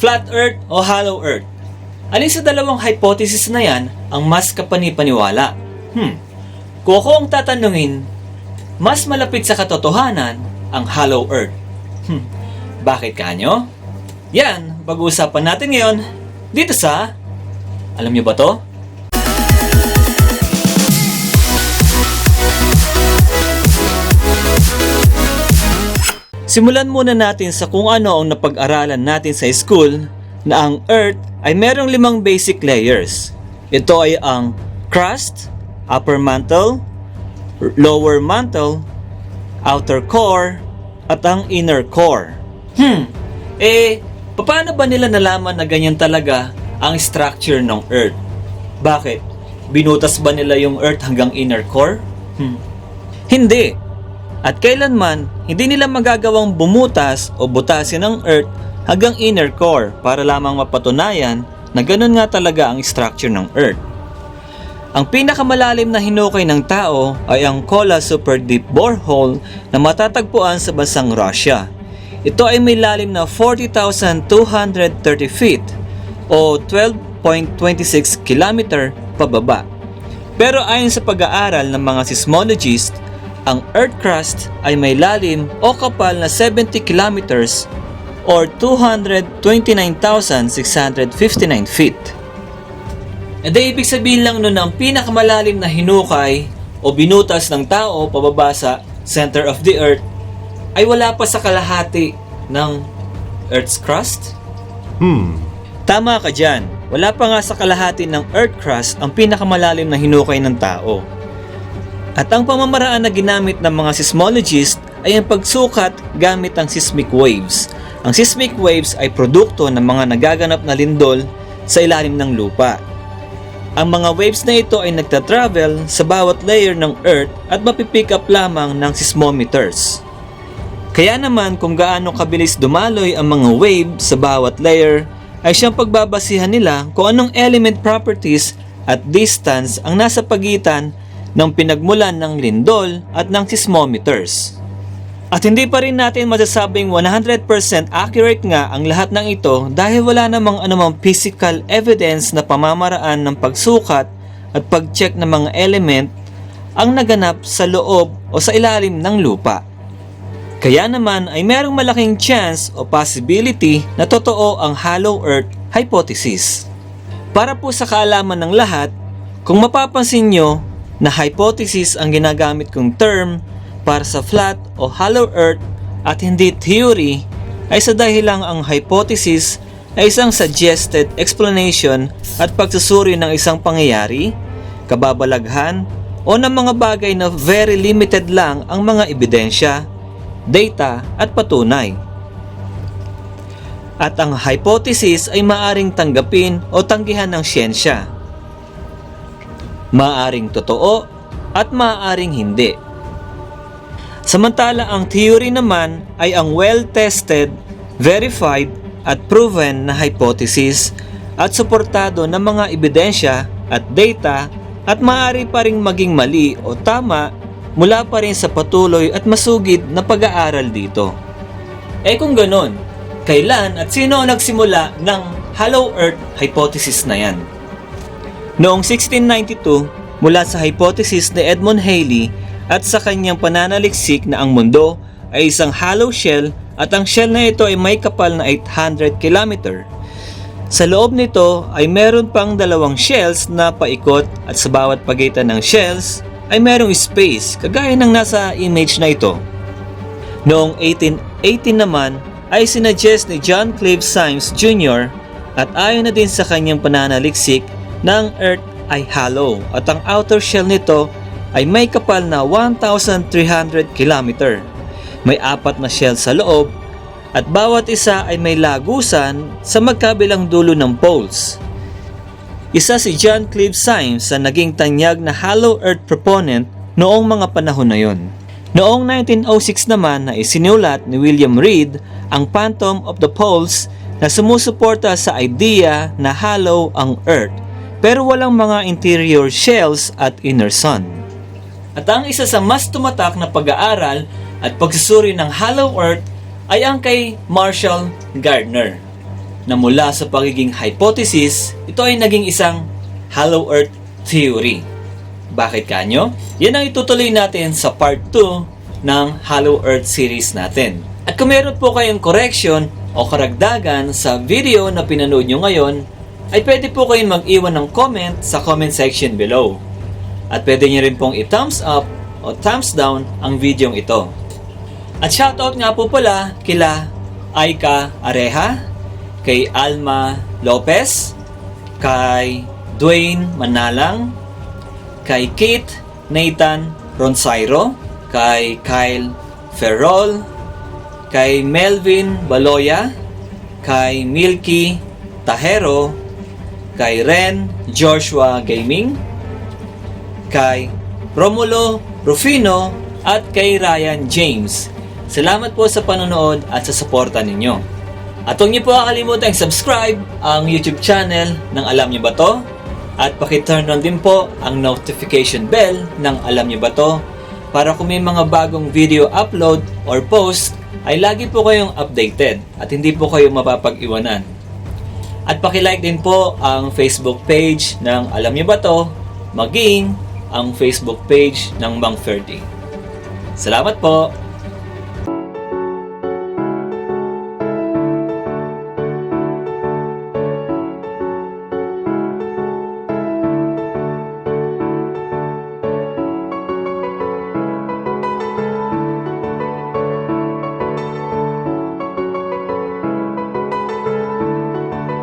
Flat Earth o Hollow Earth? Alin sa dalawang hypothesis na yan ang mas kapanipaniwala? Kung ako ang tatanungin, mas malapit sa katotohanan ang Hollow Earth. Bakit kanyo? Yan, pag-uusapan natin ngayon dito sa... Alam niyo ba to? Simulan muna natin sa kung ano ang napag-aralan natin sa school na ang Earth ay merong 5 basic layers. Ito ay ang crust, upper mantle, lower mantle, outer core, at ang inner core. Paano ba nila nalaman na ganyan talaga ang structure ng Earth? Bakit? Binutas ba nila yung Earth hanggang inner core? Hindi. At kailanman, hindi nila magagawang bumutas o butasin ang Earth hanggang inner core para lamang mapatunayan na ganun nga talaga ang structure ng Earth. Ang pinakamalalim na hinukay ng tao ay ang Kola Super Deep Borehole na matatagpuan sa bansang Russia. Ito ay may lalim na 40,230 feet o 12.26 kilometer pababa. Pero ayon sa pag-aaral ng mga seismologists, ang Earth crust ay may lalim o kapal na 70 kilometers or 229,659 feet. Ibig sabihin lang nun ang pinakamalalim na hinukay o binutas ng tao pababa sa center of the Earth ay wala pa sa kalahati ng Earth's crust? Tama ka dyan. Wala pa nga sa kalahati ng Earth crust ang pinakamalalim na hinukay ng tao. At ang pamamaraan na ginamit ng mga seismologists ay ang pagsukat gamit ang seismic waves. Ang seismic waves ay produkto ng mga nagaganap na lindol sa ilalim ng lupa. Ang mga waves na ito ay nagtatravel sa bawat layer ng Earth at mapipick up lamang ng seismometers. Kaya naman kung gaano kabilis dumaloy ang mga wave sa bawat layer ay siyang pagbabasihan nila kung anong element properties at distance ang nasa pagitan ng pinagmulan ng lindol at ng seismometers. At hindi pa rin natin masasabing 100% accurate nga ang lahat ng ito dahil wala namang anumang physical evidence na pamamaraan ng pagsukat at pag-check ng mga element ang naganap sa loob o sa ilalim ng lupa. Kaya naman ay merong malaking chance o possibility na totoo ang Hollow Earth hypothesis. Para po sa kaalaman ng lahat, kung mapapansin nyo na hypothesis ang ginagamit kong term para sa flat o hollow earth at hindi theory ay sa dahilang ang hypothesis ay isang suggested explanation at pagsusuri ng isang pangyayari, kababalaghan o ng mga bagay na very limited lang ang mga ebidensya, data at patunay. At ang hypothesis ay maaring tanggapin o tanggihan ng siyensya. Maaring totoo at maaring hindi. Samantala ang theory naman ay ang well-tested, verified at proven na hypothesis at suportado ng mga ebidensya at data at maaari pa ring maging mali o tama mula pa rin sa patuloy at masugid na pag-aaral dito. Kung ganon, kailan at sino ang nagsimula ng Hollow Earth hypothesis na yan? Noong 1692, mula sa hypothesis ni Edmund Halley at sa kanyang pananaliksik na ang mundo ay isang hollow shell at ang shell na ito ay may kapal na 800 km. Sa loob nito ay meron pang 2 shells na paikot at sa bawat pagitan ng shells ay merong space kagaya ng nasa image na ito. Noong 1818 naman ay sinuggest ni John Clive Symes Jr. at ayon na din sa kanyang pananaliksik na ang Earth ay hollow at ang outer shell nito ay may kapal na 1,300 km. May 4 na shell sa loob at bawat isa ay may lagusan sa magkabilang dulo ng poles. Isa si John Clive Symes sa naging tanyag na Hollow Earth proponent noong mga panahon na yon. Noong 1906 naman na isinulat ni William Reid ang Phantom of the Poles na sumusuporta sa idea na hollow ang Earth pero walang mga interior shells at inner sun. At ang isa sa mas tumatak na pag-aaral at pagsusuri ng Hollow Earth ay ang kay Marshall Gardner, na mula sa pagiging hypothesis, ito ay naging isang Hollow Earth Theory. Bakit kanyo? Yan ang itutuloy natin sa part 2 ng Hollow Earth series natin. At kung meron po kayong correction o karagdagan sa video na pinanood nyo ngayon, ay pwede po kayong mag-iwan ng comment sa comment section below. At pwede nyo rin pong i-thumbs up o thumbs down ang video ito. At shoutout nga po pala kila Aika Areha, kay Alma Lopez, kay Dwayne Manalang, kay Kate Nathan Ronsairo, kay Kyle Ferrol, kay Melvin Baloya, kay Milky Tahero, kay Ren Joshua Gaming, kay Romulo Rufino, at kay Ryan James. Salamat po sa panonood at sa suporta ninyo. At huwag niyo po kakalimutan subscribe ang YouTube channel ng Alam Niyo Ba To? At paki-turn on din po ang notification bell ng Alam Niyo Ba To? Para kung may mga bagong video upload or post, ay lagi po kayong updated at hindi po kayo mapapag-iwanan. At paki-like din po ang Facebook page ng Alam Niyo Ba To? Maging ang Facebook page ng Mang Ferdy. Salamat po!